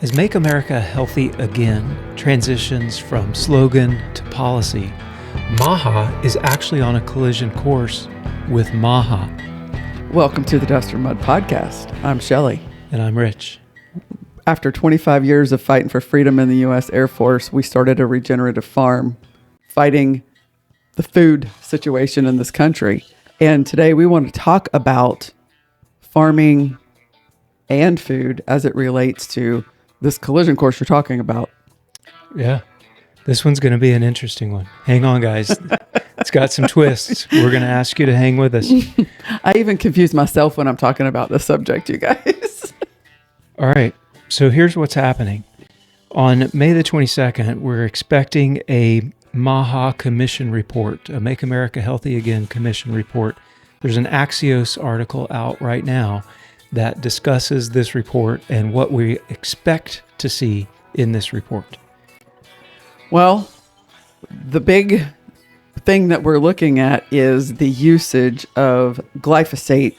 As Make America Healthy Again transitions from slogan to policy, MAHA is actually on a collision course with MAHA. Welcome to the Dust or Mud podcast. I'm Shelley. And I'm Rich. After 25 years of fighting for freedom in the U.S. Air Force, we started a regenerative farm fighting the food situation in this country. And today we want to talk about farming and food as it relates to this collision course you're talking about. Yeah, this one's going to be an interesting one. Hang on, guys. It's got some twists. We're going to ask you to hang with us. I even confuse myself when I'm talking about this subject, you guys. All right. So here's what's happening. On May the 22nd, we're expecting a MAHA Commission report, a Make America Healthy Again Commission report. There's an Axios article out right now that discusses this report and what we expect to see in this report. Well, the big thing that we're looking at is the usage of glyphosate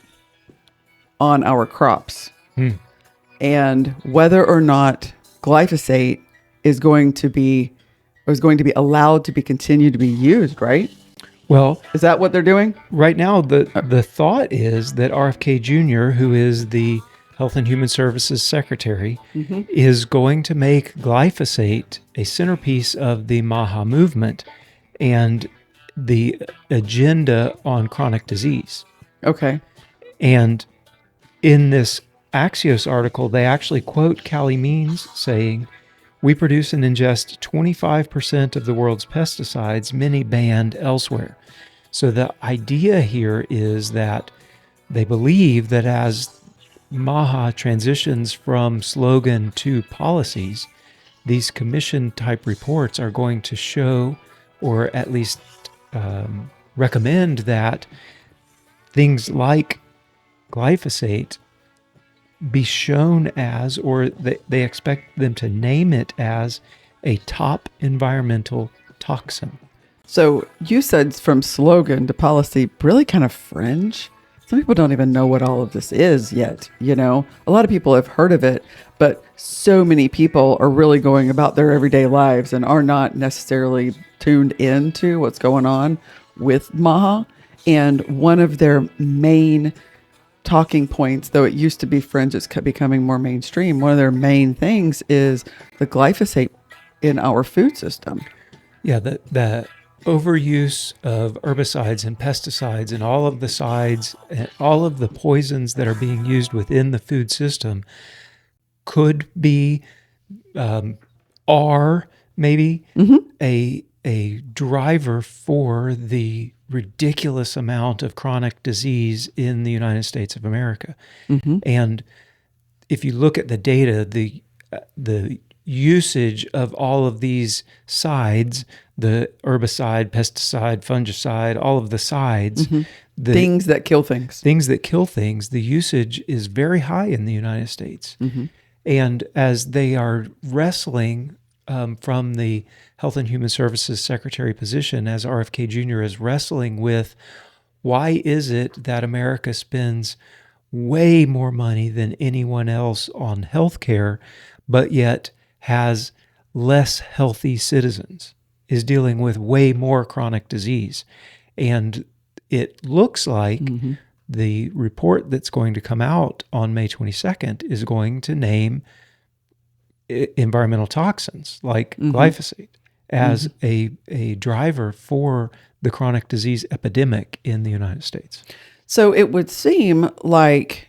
on our crops. And whether or not glyphosate is going to be allowed to be continued to be used, right? Well, is that what they're doing? Right now, the thought is that RFK Jr., who is the Health and Human Services Secretary, is going to make glyphosate a centerpiece of the MAHA movement and the agenda on chronic disease. Okay. And in this Axios article, they actually quote Callie Means saying, "We produce and ingest 25% of the world's pesticides, many banned elsewhere." So the idea here is that they believe that as MAHA transitions from slogan to policies, these commission-type reports are going to show, or at least recommend, that things like glyphosate be shown as, or they expect them to name it as, a top environmental toxin. So you said from slogan to policy, really kind of fringe. Some people don't even know what all of this is yet. You know, a lot of people have heard of it, but so many people are really going about their everyday lives and are not necessarily tuned into what's going on with MAHA. And one of their main talking points, though it used to be fringe, it's becoming more mainstream. One of their main things is the glyphosate in our food system. Yeah, the overuse of herbicides and pesticides and all of the sides and all of the poisons that are being used within the food system could be, are maybe a driver for the ridiculous amount of chronic disease in the United States of America. And if you look at the data, the usage of all of these sides, the herbicide, pesticide, fungicide, all of the sides, things that kill things. The usage is very high in the United States. And as they are wrestling from the Health and Human Services Secretary position, as RFK Jr. is wrestling with, why is it that America spends way more money than anyone else on healthcare, but yet has less healthy citizens, is dealing with way more chronic disease? And it looks like the report that's going to come out on May 22nd is going to name environmental toxins like glyphosate as a driver for the chronic disease epidemic in the United States. So it would seem like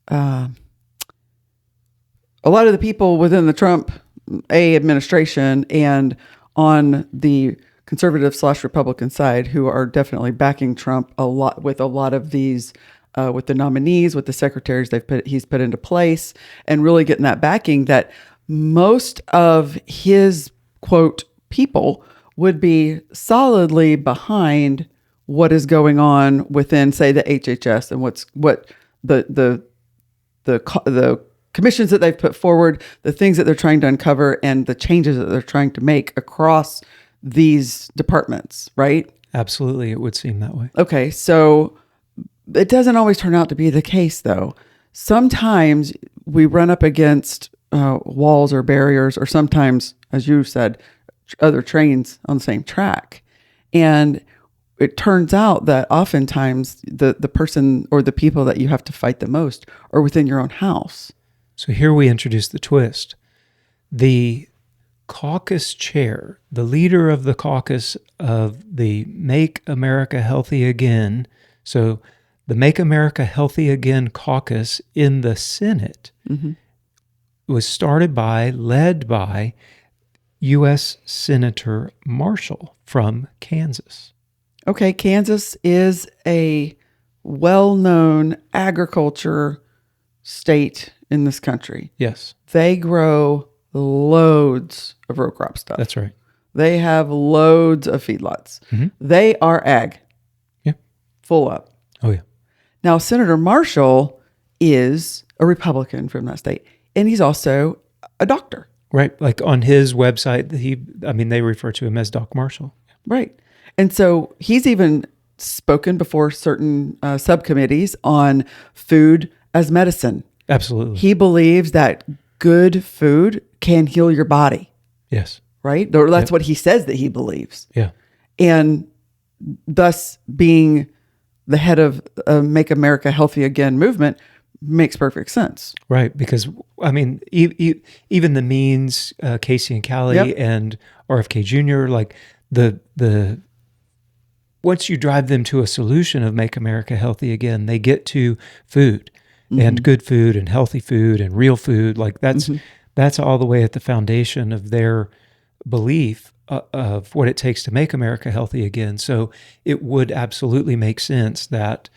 a lot of the people within the Trump administration and on the conservative/Republican side who are definitely backing Trump a lot of these, with the nominees, with the secretaries he's put into place, and really getting that backing, that most of his, quote, people would be solidly behind what is going on within, say, the HHS and what the commissions that they've put forward, the things that they're trying to uncover, and the changes that they're trying to make across these departments, right? Absolutely, it would seem that way. Okay, so it doesn't always turn out to be the case, though. Sometimes we run up against walls or barriers, or sometimes, as you said, other trains on the same track. And it turns out that oftentimes the person or the people that you have to fight the most are within your own house. So here we introduce the twist. The caucus chair, the leader of the caucus of the Make America Healthy Again, so the Make America Healthy Again caucus in the Senate was led by U.S. Senator Marshall from Kansas. Okay, Kansas is a well-known agriculture state in this country. Yes. They grow loads of row crop stuff. That's right. They have loads of feedlots. Mm-hmm. They are ag. Yeah. Full up. Oh, yeah. Now, Senator Marshall is a Republican from that state, and he's also a doctor. Right. Like on his website, they refer to him as Doc Marshall. Right. And so he's even spoken before certain subcommittees on food as medicine. Absolutely. He believes that good food can heal your body. Yes. Right? Or that's what he says that he believes. Yeah. And thus being the head of Make America Healthy Again movement makes perfect sense. Right. Because, even the Means, Casey and Callie and RFK Jr., like the once you drive them to a solution of Make America Healthy Again, they get to food and good food and healthy food and real food. Like that's all the way at the foundation of their belief of what it takes to make America healthy again. So it would absolutely make sense that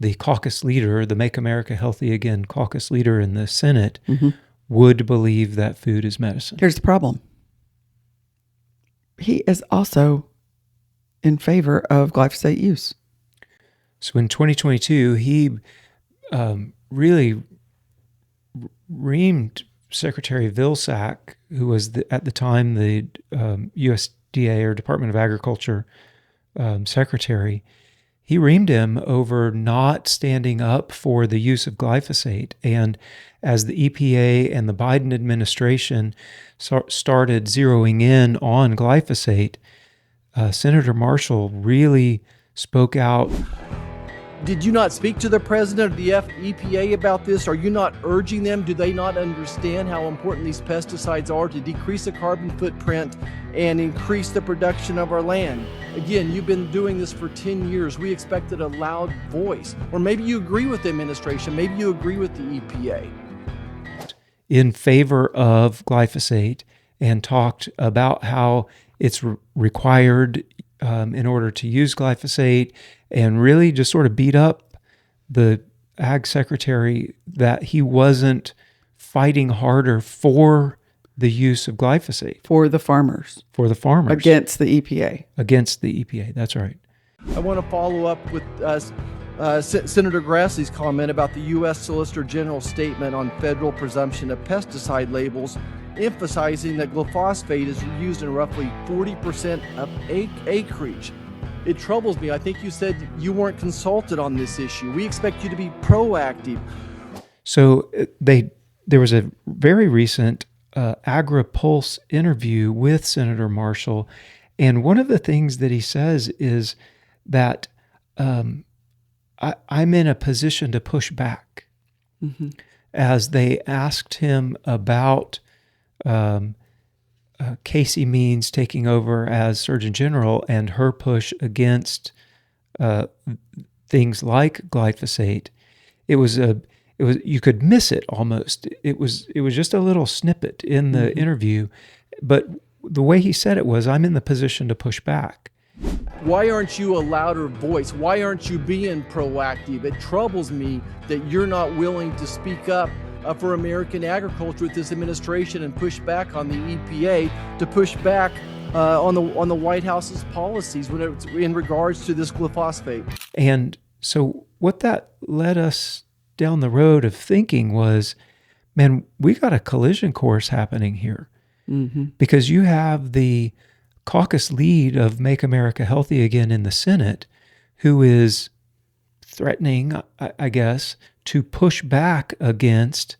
the caucus leader, the Make America Healthy Again caucus leader in the Senate, would believe that food is medicine. Here's the problem. He is also in favor of glyphosate use. So in 2022, he really reamed Secretary Vilsack, who was at the time the USDA or Department of Agriculture secretary. He reamed him over not standing up for the use of glyphosate. And as the EPA and the Biden administration started zeroing in on glyphosate, Senator Marshall really spoke out. Did you not speak to the president of the EPA about this? Are you not urging them? Do they not understand how important these pesticides are to decrease the carbon footprint and increase the production of our land? Again, you've been doing this for 10 years. We expected a loud voice. Or maybe you agree with the administration. Maybe you agree with the EPA. In favor of glyphosate and talked about how it's required in order to use glyphosate, and really just sort of beat up the ag secretary that he wasn't fighting harder for the use of glyphosate. For the farmers. For the farmers. Against the EPA. Against the EPA, that's right. I want to follow up with Senator Grassley's comment about the U.S. Solicitor General's statement on federal presumption of pesticide labels, emphasizing that glyphosate is used in roughly 40% of acreage. It troubles me. I think you said you weren't consulted on this issue. We expect you to be proactive. So there was a very recent AgriPulse interview with Senator Marshall, and one of the things that he says is that I'm in a position to push back. As they asked him about Casey Means taking over as Surgeon General and her push against things like glyphosate, it was you could miss it almost. It was just a little snippet in the interview, but the way he said it was, "I'm in the position to push back." Why aren't you a louder voice? Why aren't you being proactive? It troubles me that you're not willing to speak up for American agriculture with this administration and push back on the EPA, to push back on the White House's policies when it's in regards to this glyphosate. And so what that led us down the road of thinking was, man, we got a collision course happening here. Because you have the caucus lead of Make America Healthy Again in the Senate, who is threatening, I guess, to push back against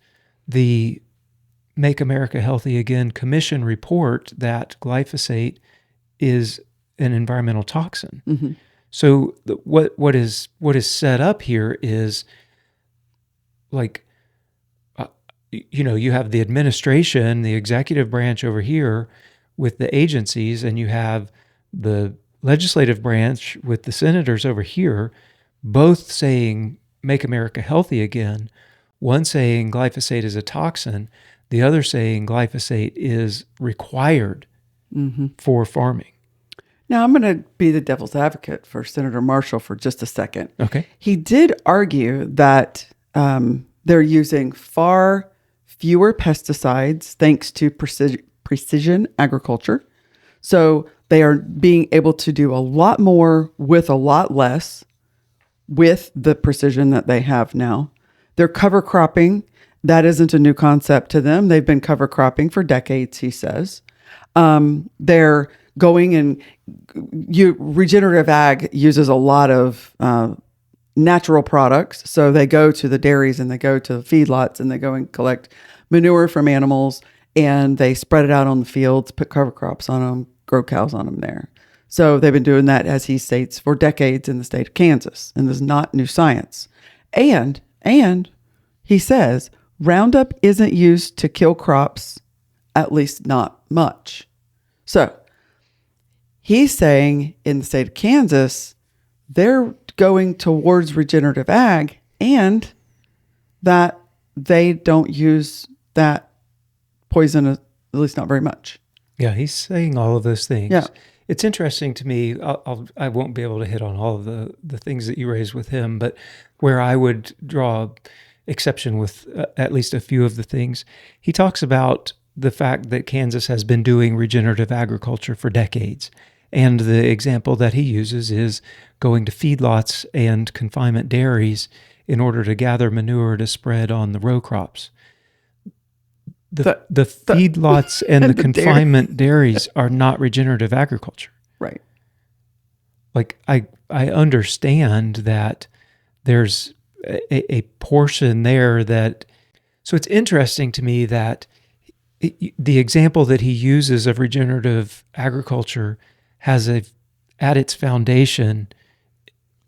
the Make America Healthy Again Commission report that glyphosate is an environmental toxin. Mm-hmm. So what is set up here is like, you have the administration, the executive branch over here with the agencies, and you have the legislative branch with the senators over here, both saying, make America healthy again. One saying glyphosate is a toxin, the other saying glyphosate is required for farming. Now, I'm going to be the devil's advocate for Senator Marshall for just a second. Okay. He did argue that they're using far fewer pesticides thanks to precision agriculture. So they are being able to do a lot more with a lot less with the precision that they have now. They're cover cropping. That isn't a new concept to them. They've been cover cropping for decades, he says. They're going and regenerative ag uses a lot of natural products. So they go to the dairies and they go to the feedlots and they go and collect manure from animals and they spread it out on the fields, put cover crops on them, grow cows on them there. So they've been doing that, as he states, for decades in the state of Kansas. And this is not new science. And he says Roundup isn't used to kill crops, at least not much. So he's saying in the state of Kansas, they're going towards regenerative ag and that they don't use that poison, at least not very much. Yeah, he's saying all of those things. Yeah. It's interesting to me. I won't be able to hit on all of the things that you raised with him, but where I would draw exception with at least a few of the things, he talks about the fact that Kansas has been doing regenerative agriculture for decades. And the example that he uses is going to feedlots and confinement dairies in order to gather manure to spread on the row crops. The feedlots and the confinement dairies are not regenerative agriculture. Right. Like I understand that there's a portion there that, so it's interesting to me that the example that he uses of regenerative agriculture has at its foundation,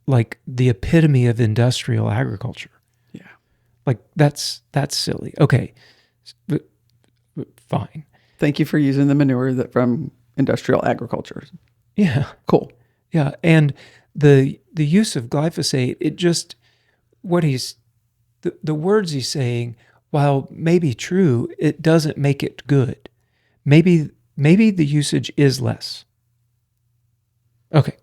like the epitome of industrial agriculture. Yeah. Like that's silly. Okay. Fine. Thank you for using the manure that from industrial agriculture. Yeah. Cool. Yeah. And the use of glyphosate, it just, the words he's saying, while maybe true, it doesn't make it good. Maybe the usage is less. Okay.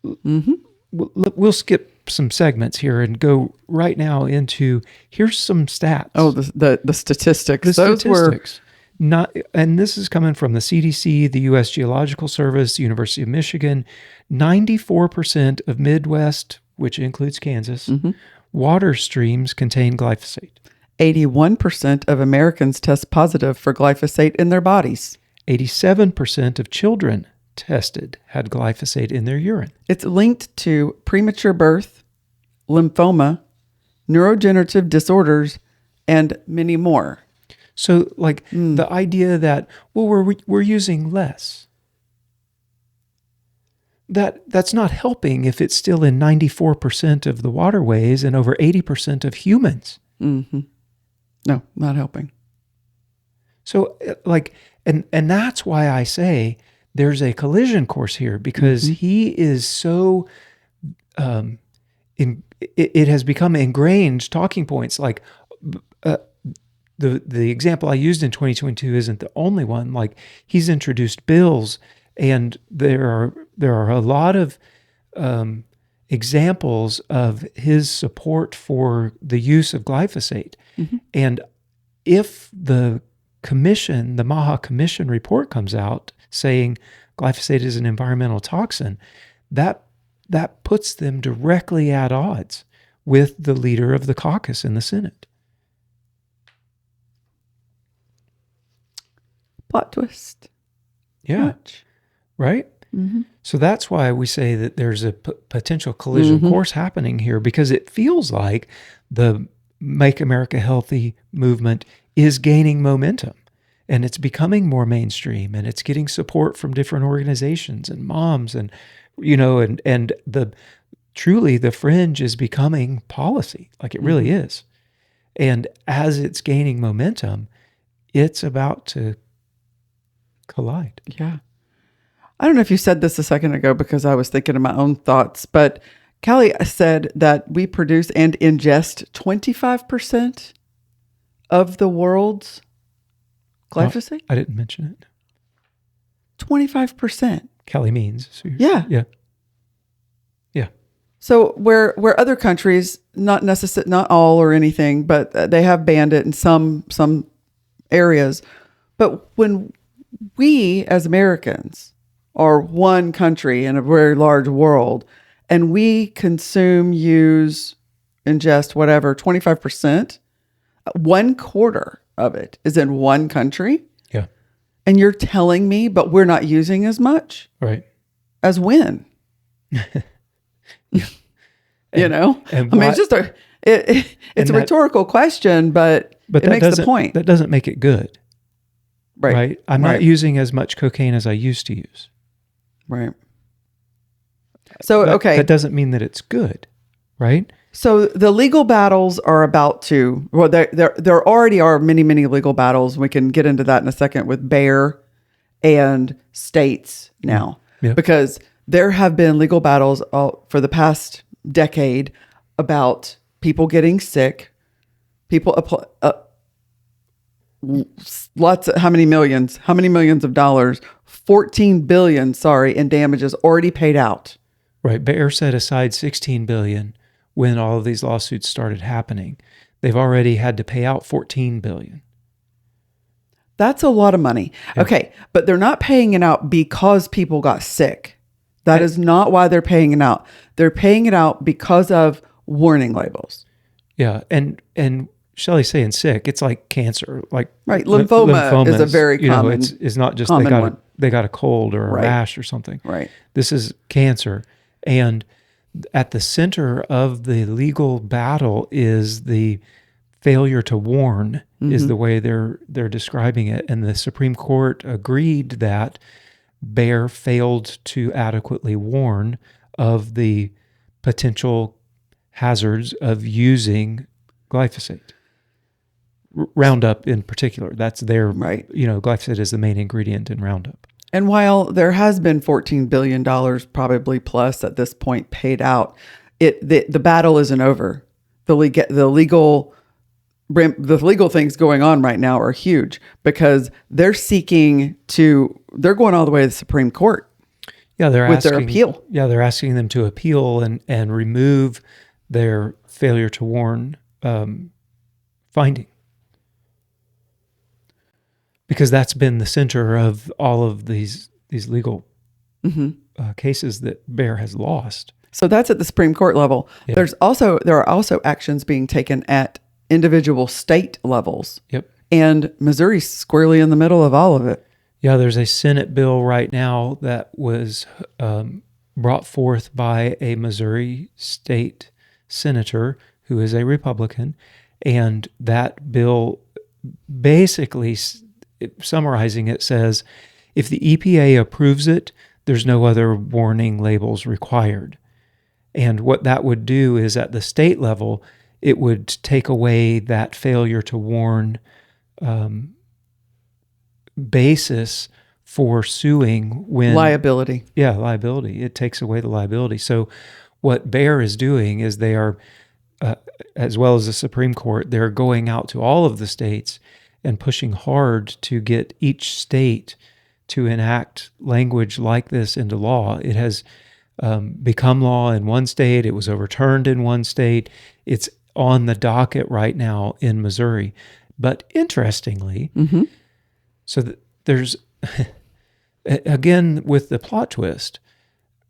Mm-hmm. We'll skip some segments here and go right now into, here's some stats. Oh, the statistics. Those statistics. And this is coming from the CDC, the U.S. Geological Service, University of Michigan. 94% of Midwest, which includes Kansas, water streams contain glyphosate. 81% of Americans test positive for glyphosate in their bodies. 87% of children tested had glyphosate in their urine. It's linked to premature birth, lymphoma, neurodegenerative disorders, and many more. So, like the idea that, well, we're using less. That's not helping if it's still in 94% of the waterways and over 80% of humans. Mm-hmm. No, not helping. So, like, and that's why I say there's a collision course here, because he is so, it has become ingrained talking points. Like, the example I used in 2022 isn't the only one. Like, he's introduced bills, and there are a lot of examples of his support for the use of glyphosate. And if the commission, the MAHA Commission report comes out saying glyphosate is an environmental toxin, that puts them directly at odds with the leader of the caucus in the Senate. Plot twist. Yeah. Much. Right? Mm-hmm. So that's why we say that there's a potential collision course happening here, because it feels like the Make America Healthy movement is gaining momentum, and it's becoming more mainstream, and it's getting support from different organizations and moms, and and the truly the fringe is becoming policy, like it really is. And as it's gaining momentum, it's about to collide. Yeah. I don't know if you said this a second ago because I was thinking of my own thoughts, but Callie said that we produce and ingest 25% of the world's glyphosate. I didn't mention it. 25%. Kelly means. So Yeah. Yeah. So where other countries, not all or anything, but they have banned it in some areas. But when we as Americans are one country in a very large world, and we consume, use, ingest, whatever, 25%, 1/4 of it is in one country. Yeah. And you're telling me, but we're not using as much? Right. As when? And I mean, it's just it's a rhetorical question, but it makes the point. That doesn't make it good. Right. I'm not using as much cocaine as I used to use. Right. So, That doesn't mean that it's good, right? So the legal battles are about to, well, there already are many, many legal battles. We can get into that in a second with Bayer and states now, because there have been legal battles for the past decade about people getting sick, how many millions of dollars, 14 billion, in damages already paid out. Right. Bayer set aside $16 billion when all of these lawsuits started happening. They've already had to pay out $14 billion. That's a lot of money. Yeah. Okay. But they're not paying it out because people got sick. That is not why they're paying it out. They're paying it out because of warning labels. Yeah. And Shelley's saying sick, it's like cancer, like right. Lymphoma is a very common. It's not just they got a cold or a rash or something. Right. This is cancer. And at the center of the legal battle is the failure to warn, is the way they're describing it. And the Supreme Court agreed that Bayer failed to adequately warn of the potential hazards of using glyphosate. Roundup in particular. That's their, glyphosate is the main ingredient in Roundup. And while there has been $14 billion probably plus at this point paid out, the battle isn't over. The legal things going on right now are huge because they're going all the way to the Supreme Court. Yeah, their appeal. Yeah, they're asking them to appeal and remove their failure to warn finding. Because that's been the center of all of these legal cases that Bayer has lost. So that's at the Supreme Court level. Yeah. There are also actions being taken at individual state levels. Yep. And Missouri's squarely in the middle of all of it. Yeah, there's a Senate bill right now that was brought forth by a Missouri state senator who is a Republican, and that bill basically, summarizing it, says if the EPA approves it, there's no other warning labels required. And what that would do is at the state level, it would take away that failure to warn basis for suing when... Liability. Yeah, liability. It takes away the liability. So what Bayer is doing is they are, as well as the Supreme Court, they're going out to all of the states and pushing hard to get each state to enact language like this into law. It has become law in one state. It was overturned in one state. It's on the docket right now in Missouri. But interestingly, so there's, again, with the plot twist,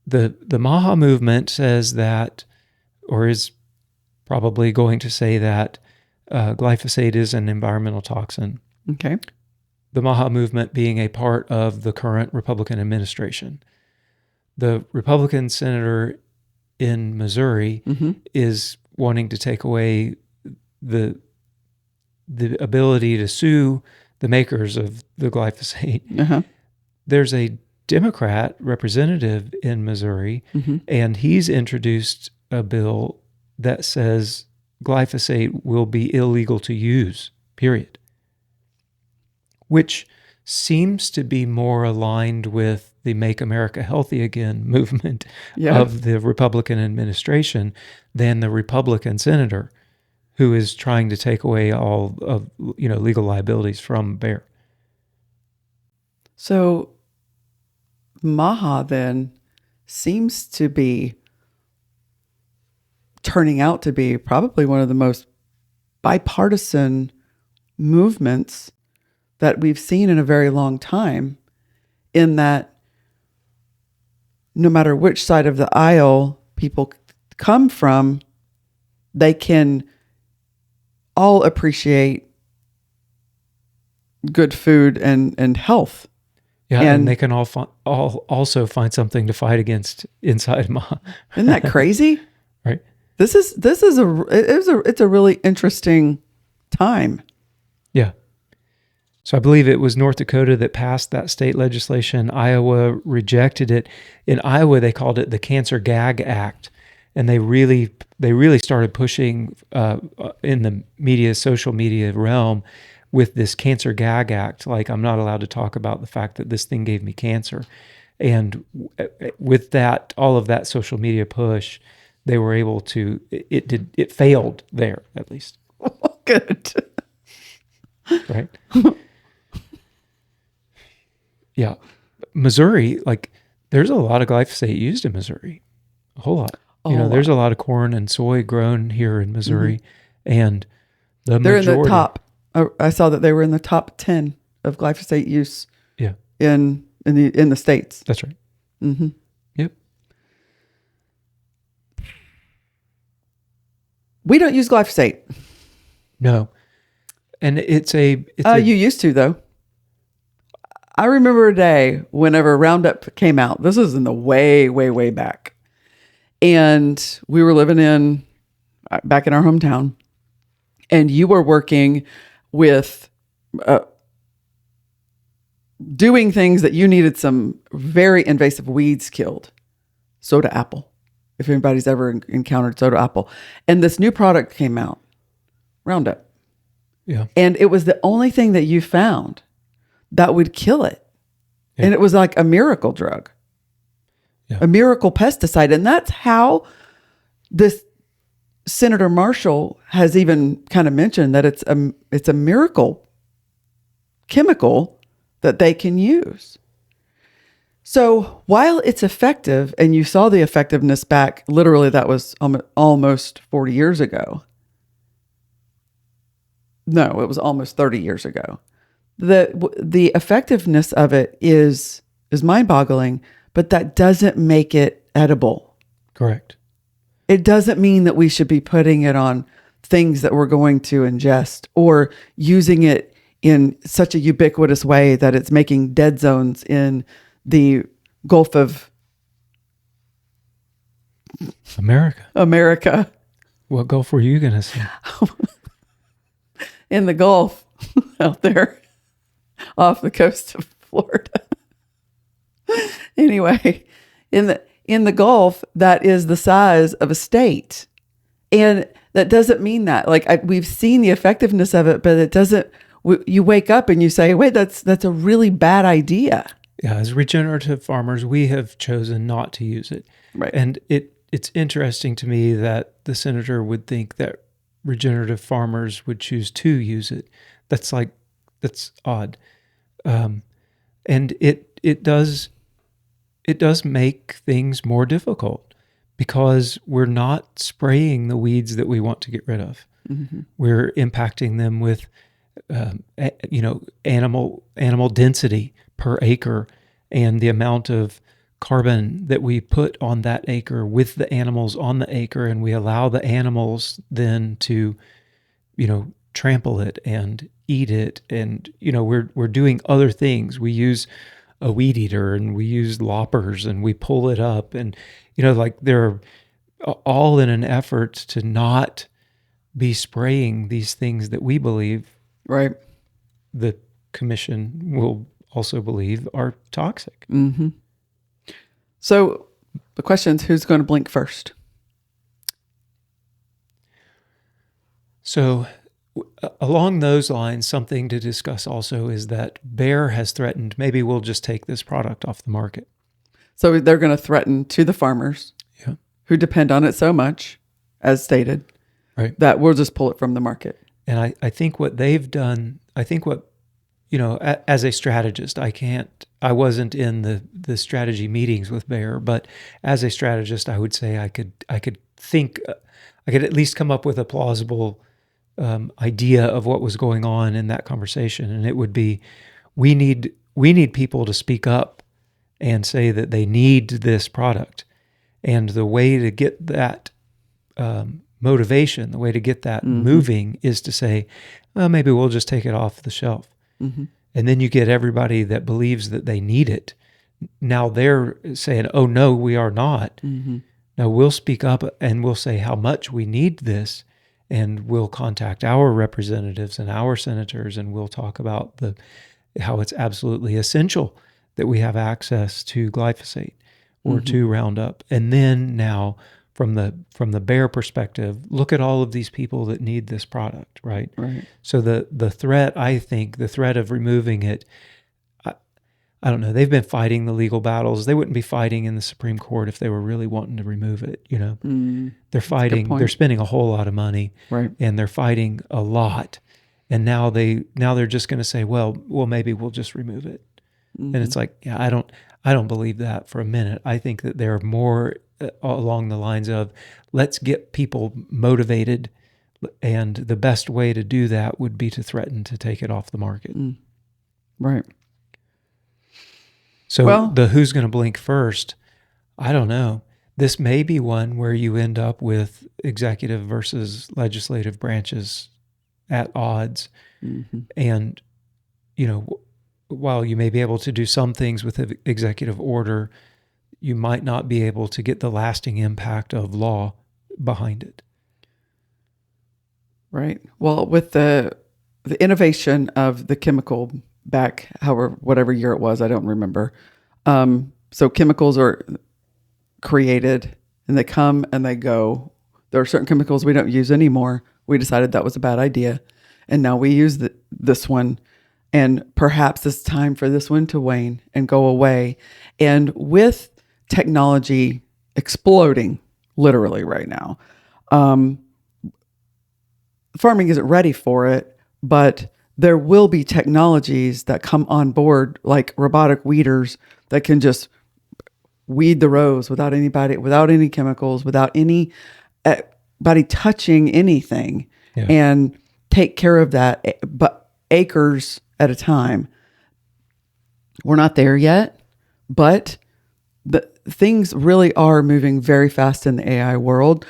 the MAHA movement says that, or is probably going to say that, glyphosate is an environmental toxin. Okay. The MAHA movement being a part of the current Republican administration. The Republican senator in Missouri is wanting to take away the the ability to sue the makers of the glyphosate. There's a Democrat representative in Missouri, and he's introduced a bill that says glyphosate will be illegal to use, period, which seems to be more aligned with the Make America Healthy Again movement of the Republican administration than the Republican senator who is trying to take away all of legal liabilities from Bayer. So MAHA then seems to be turning out to be probably one of the most bipartisan movements that we've seen in a very long time, in that no matter which side of the aisle people come from, they can all appreciate good food and health. Yeah, and they can all also find something to fight against inside MAHA. Isn't that crazy? Right. It's a really interesting time. Yeah. So I believe it was North Dakota that passed that state legislation. Iowa rejected it. In Iowa, they called it the Cancer Gag Act, and they really started pushing in the media, social media realm, with this Cancer Gag Act. Like, I'm not allowed to talk about the fact that this thing gave me cancer. And with that, all of that social media push, they were able to. It failed there, at least. Good. Right. Yeah. Missouri, like, there's a lot of glyphosate used in Missouri. A whole lot. There's a lot of corn and soy grown here in Missouri. And they're majority, in the top. I saw that they were in the top 10 of glyphosate use. Yeah. In the states. That's right. Mm-hmm. Yep. We don't use glyphosate. No. And it's you used to, though. I remember a day whenever Roundup came out. This is in the way, way, way back. And we were living back in our hometown. And you were working with doing things that you needed some very invasive weeds killed. Soda apple. If anybody's ever encountered soda apple. And this new product came out. Roundup. Yeah. And it was the only thing that you found that would kill it. Yeah. And it was like a miracle drug. Yeah. A miracle pesticide. And that's how this Senator Marshall has even kind of mentioned that it's a miracle chemical that they can use. So while it's effective, and you saw the effectiveness back, literally that was almost 40 years ago. No, it was almost 30 years ago. The effectiveness of it is mind-boggling, but that doesn't make it edible. Correct. It doesn't mean that we should be putting it on things that we're going to ingest or using it in such a ubiquitous way that it's making dead zones in the Gulf of America. What Gulf were you going to say? In the Gulf out there off the coast of Florida. Anyway, in the Gulf, that is the size of a state. And that doesn't mean that. We've seen the effectiveness of it, but it doesn't. You wake up and you say, wait, that's a really bad idea. Yeah, as regenerative farmers, we have chosen not to use it. Right. And it's interesting to me that the senator would think that regenerative farmers would choose to use it. That's odd. And it does make things more difficult because we're not spraying the weeds that we want to get rid of. Mm-hmm. We're impacting them with, animal density per acre and the amount of carbon that we put on that acre with the animals on the acre, and we allow the animals then to, trample it and eat it, and we're doing other things. We use a weed eater and we use loppers and we pull it up, and they're all in an effort to not be spraying these things that we believe Right. the commission will also believe are toxic. Mm-hmm. So the question is, who's going to blink first? So along those lines, something to discuss also is that Bayer has threatened, maybe we'll just take this product off the market. So they're going to threaten to the farmers who depend on it so much, as stated, right, that we'll just pull it from the market. And I think what they've done, I think what, as a strategist, I wasn't in the strategy meetings with Bayer, but as a strategist, I would say I could think, I could at least come up with a plausible idea of what was going on in that conversation. And it would be, we need people to speak up and say that they need this product. And the way to get that motivation, the way to get that moving is to say, well, maybe we'll just take it off the shelf. Mm-hmm. And then you get everybody that believes that they need it. Now they're saying, oh, no, we are not. Mm-hmm. Now we'll speak up and we'll say how much we need this. And we'll contact our representatives and our senators, and we'll talk about how it's absolutely essential that we have access to glyphosate or to Roundup. And then now, from the Bayer perspective, look at all of these people that need this product, right? Right. So the threat, I think, the threat of removing it, I don't know. They've been fighting the legal battles. They wouldn't be fighting in the Supreme Court if they were really wanting to remove it. They're fighting. They're spending a whole lot of money, right? And they're fighting a lot. And now they're just going to say, well, maybe we'll just remove it. Mm-hmm. And it's like, yeah, I don't believe that for a minute. I think that they're more along the lines of, let's get people motivated, and the best way to do that would be to threaten to take it off the market. Right. So the who's going to blink first, I don't know. This may be one where you end up with executive versus legislative branches at odds. Mm-hmm. And, while you may be able to do some things with the executive order, you might not be able to get the lasting impact of law behind it. Right. Well, with the innovation of the chemical back, whatever year it was, I don't remember. So chemicals are created and they come and they go. There are certain chemicals we don't use anymore. We decided that was a bad idea. And now we use this one. And perhaps it's time for this one to wane and go away. And with technology exploding literally right now, farming isn't ready for it, but there will be technologies that come on board, like robotic weeders that can just weed the rows without any chemicals, without anybody touching anything, and take care of that, but acres at a time. We're not there yet, but the things really are moving very fast in the AI world.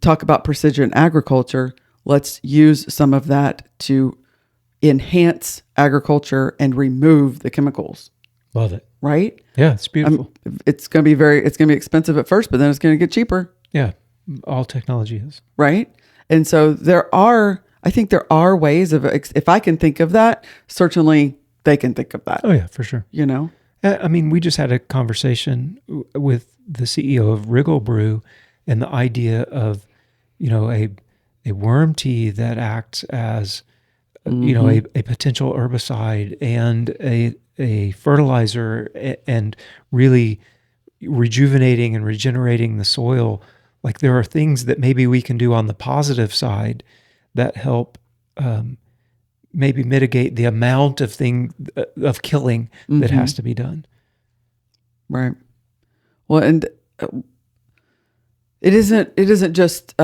Talk about precision agriculture. Let's use some of that to enhance agriculture and remove the chemicals. Love it. Right? Yeah, it's beautiful. It's going to be expensive at first, but then it's going to get cheaper. Yeah, all technology is. Right? And so I think there are ways of, if I can think of that, certainly they can think of that. Oh yeah, for sure. I mean, we just had a conversation with the CEO of Wriggle Brew, and the idea of, a worm tea that acts as, a potential herbicide and a fertilizer, and really rejuvenating and regenerating the soil. Like, there are things that maybe we can do on the positive side that help maybe mitigate the amount of killing that has to be done. Right. Well, and it isn't just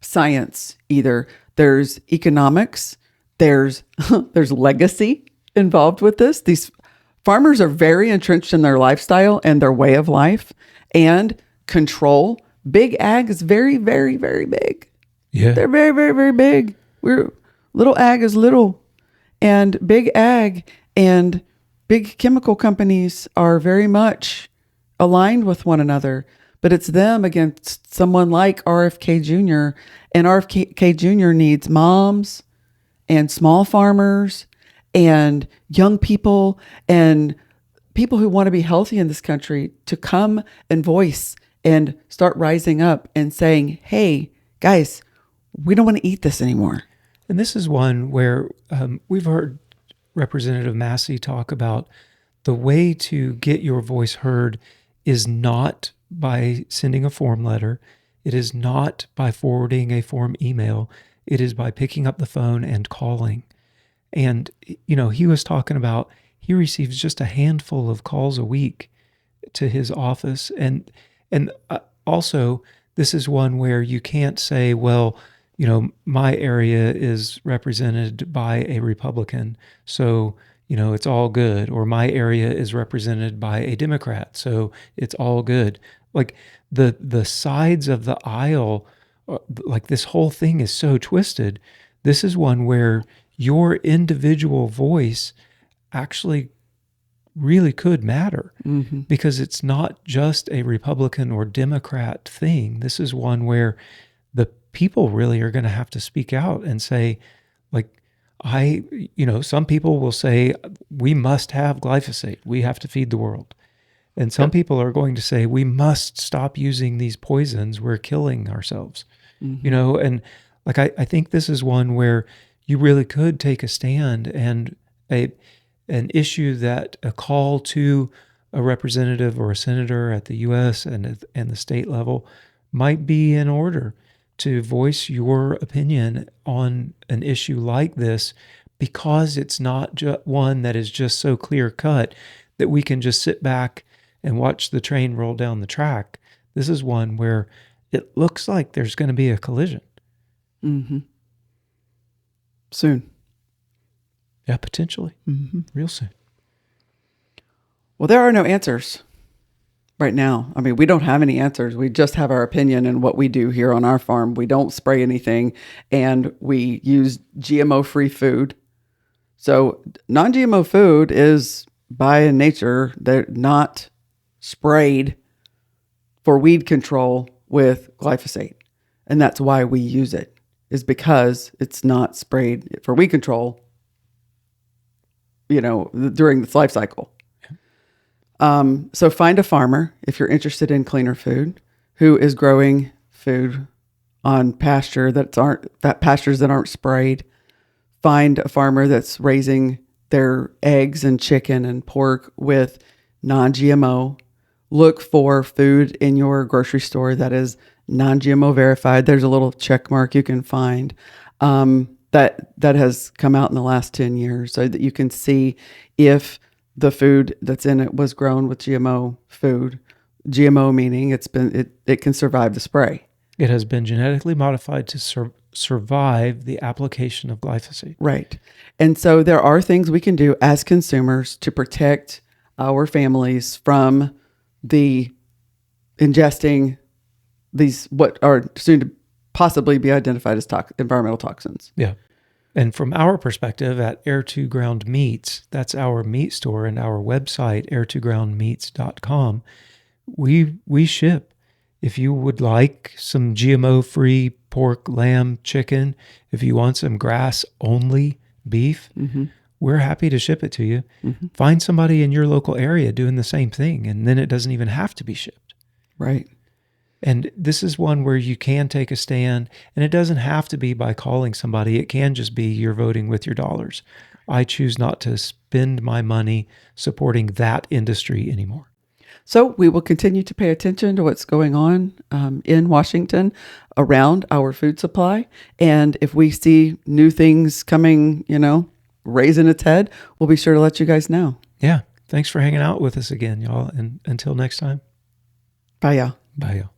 science either. There's economics. There's legacy involved with this. These farmers are very entrenched in their lifestyle and their way of life, and control. Big ag is very, very, very big. Yeah. They're very, very, very big. Little ag is little, and big ag and big chemical companies are very much aligned with one another, but it's them against someone like RFK Jr. And RFK Jr. needs moms and small farmers and young people and people who want to be healthy in this country to come and voice and start rising up and saying, hey, guys, we don't want to eat this anymore. And this is one where we've heard Representative Massey talk about the way to get your voice heard is not by sending a form letter. It is not by forwarding a form email. It is by picking up the phone and calling. And, he was talking about he receives just a handful of calls a week to his office. And also, this is one where you can't say, well, my area is represented by a Republican, so, it's all good. Or my area is represented by a Democrat, so it's all good. Like the sides of the aisle, like this whole thing is so twisted. This is one where your individual voice actually really could matter, because it's not just a Republican or Democrat thing. This is one where the people really are going to have to speak out and say, like, some people will say, we must have glyphosate. We have to feed the world. And some people are going to say, we must stop using these poisons. We're killing ourselves, and like, I think this is one where you really could take a stand, and an issue that a call to a representative or a senator at the U.S. and the state level might be in order to voice your opinion on an issue like this, because it's not one that is just so clear cut that we can just sit back and watch the train roll down the track. This is one where it looks like there's going to be a collision. Soon. Yeah, potentially. Real soon. Well, there are no answers right now. I mean, we don't have any answers. We just have our opinion and what we do here on our farm. We don't spray anything, and we use GMO-free food. So non-GMO food is, by nature, they're not sprayed for weed control with glyphosate. And that's why we use it, is because it's not sprayed for weed control, during its life cycle. So find a farmer, if you're interested in cleaner food, who is growing food on pastures that aren't sprayed. Find a farmer that's raising their eggs and chicken and pork with non-GMO. Look for food in your grocery store that is non-GMO verified. There's a little check mark you can find that has come out in the last 10 years, so that you can see if the food that's in it was grown with GMO food. GMO meaning it can survive the spray. It has been genetically modified to survive the application of glyphosate. Right. And so there are things we can do as consumers to protect our families from the ingesting these, what are soon to possibly be identified as environmental toxins. Yeah. And from our perspective at Air to Ground Meats, that's our meat store and our website, air2groundmeats.com, we ship. If you would like some GMO-free pork, lamb, chicken, if you want some grass-only beef, we're happy to ship it to you. Find somebody in your local area doing the same thing, and then it doesn't even have to be shipped. Right. And this is one where you can take a stand, and it doesn't have to be by calling somebody. It can just be you're voting with your dollars. I choose not to spend my money supporting that industry anymore. So we will continue to pay attention to what's going on in Washington around our food supply. And if we see new things coming, raising its head, we'll be sure to let you guys know. Yeah. Thanks for hanging out with us again, y'all. And until next time. Bye, y'all. Bye, y'all.